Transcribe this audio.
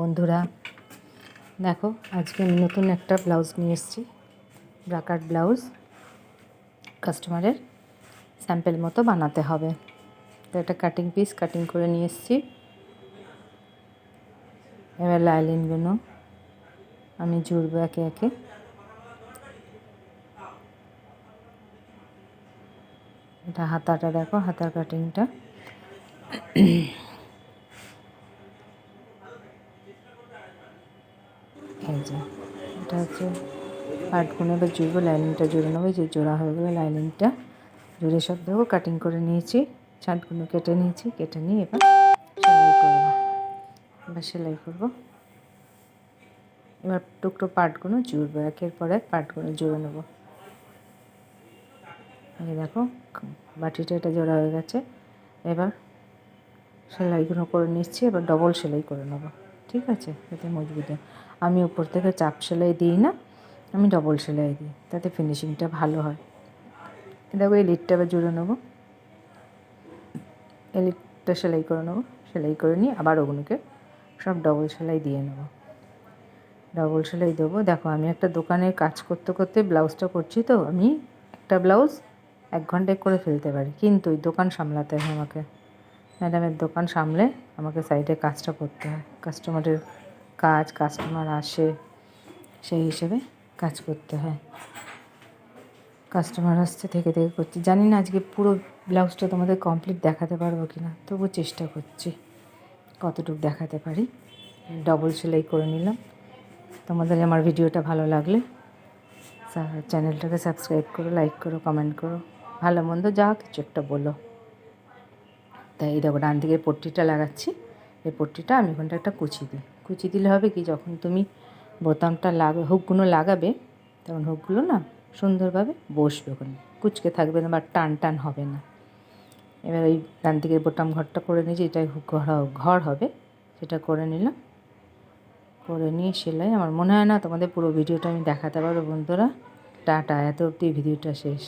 বন্ধুরা, দেখো আজকে আমি নতুন একটা ব্লাউজ নিয়ে এসেছি। ব্রাকাট ব্লাউজ কাস্টমারের স্যাম্পল মতো বানাতে হবে। তো একটা কাটিং পিস কাটিং করে নিয়ে এসেছি। এবার লাইনিংগুলো আমি জুড়বো একে একে। এটা হাতাটা দেখো, হাতার কাটিংটা। এই যে এটা হচ্ছে পার্টগুলো এবার জুড়বো, লাইনিংটা জুড়ে নেবো। যে জোড়া হয়ে গেলো লাইনিংটা জুড়ে সব দেখো কাটিং করে নিয়েছি, ছাঁটগুলো কেটে নিয়েছি। কেটে নিয়ে এবার সেলাই করবো। এবার টুকরো পার্টগুলো জুড়বো, একের পর এক পার্টগুলো জুড়ে নেবো। এই দেখো বাটিটা এটা জোড়া হয়ে গেছে। এবার সেলাইগুলো করে নিচ্ছি। এবার ডবল সেলাই করে নেবো, ঠিক আছে, যাতে মজবুত হয়। আমি উপর থেকে চাপ সেলাই দিই না, আমি ডবল সেলাই দিই, তাতে ফিনিশিংটা ভালো হয়। দেখো এই লিডটা এবার জুড়ে নেবো, এই লিডটা সেলাই করে নেবো। সেলাই করে নিয়ে আবার ওগুলোকে সব ডবল সেলাই দিয়ে নেবো। ডবল সেলাই দেবো। দেখো আমি একটা দোকানে কাজ করতে করতে ব্লাউজটা করছি, তো আমি একটা ব্লাউজ 1 ঘন্টায় করে ফেলতে পারি, কিন্তু ওই দোকান সামলাতে হয় আমাকে। ম্যাডামের দোকান সামলে আমাকে সাইডে কাজটা করতে হয়। কাস্টমারের কাজ, কাস্টমার আসে, সেই হিসেবে কাজ করতে হয়। কাস্টমার আসছে থেকে থেকে করছি। জানি না আজকে পুরো ব্লাউজটা তোমাদের কমপ্লিট দেখাতে পারবো কি না, তবু চেষ্টা করছি কতটুকু দেখাতে পারি। ডবল সেলাই করে নিলাম। তোমাদের আমার ভিডিওটা ভালো লাগলে চ্যানেলটাকে সাবস্ক্রাইব করো, লাইক করো, কমেন্ট করো, ভালো মন্দ যা কিছু একটা বলো। তাই এই দেখো ডান দিকের পট্টিটা লাগাচ্ছি। এই পট্টিটা আমি ওখানটা একটা কুচি দিই। কুচি দিলে হবে কি, যখন তুমি বোতামটা হুকগুলো লাগাবে, তখন হুকগুলো না সুন্দরভাবে বসবে, ওখানে কুচকে থাকবে না বা টান টান হবে না। এবার ওই ডান দিকের বোতাম ঘরটা করে নিয়েছি, এটাই হুক ঘর হবে, সেটা করে নিলাম। করে নিয়ে সেলাই। আমার মনে হয় না তোমাদের পুরো ভিডিওটা আমি দেখাতে পারবো বন্ধুরা। টাটা, এত অবধি ভিডিওটা শেষ।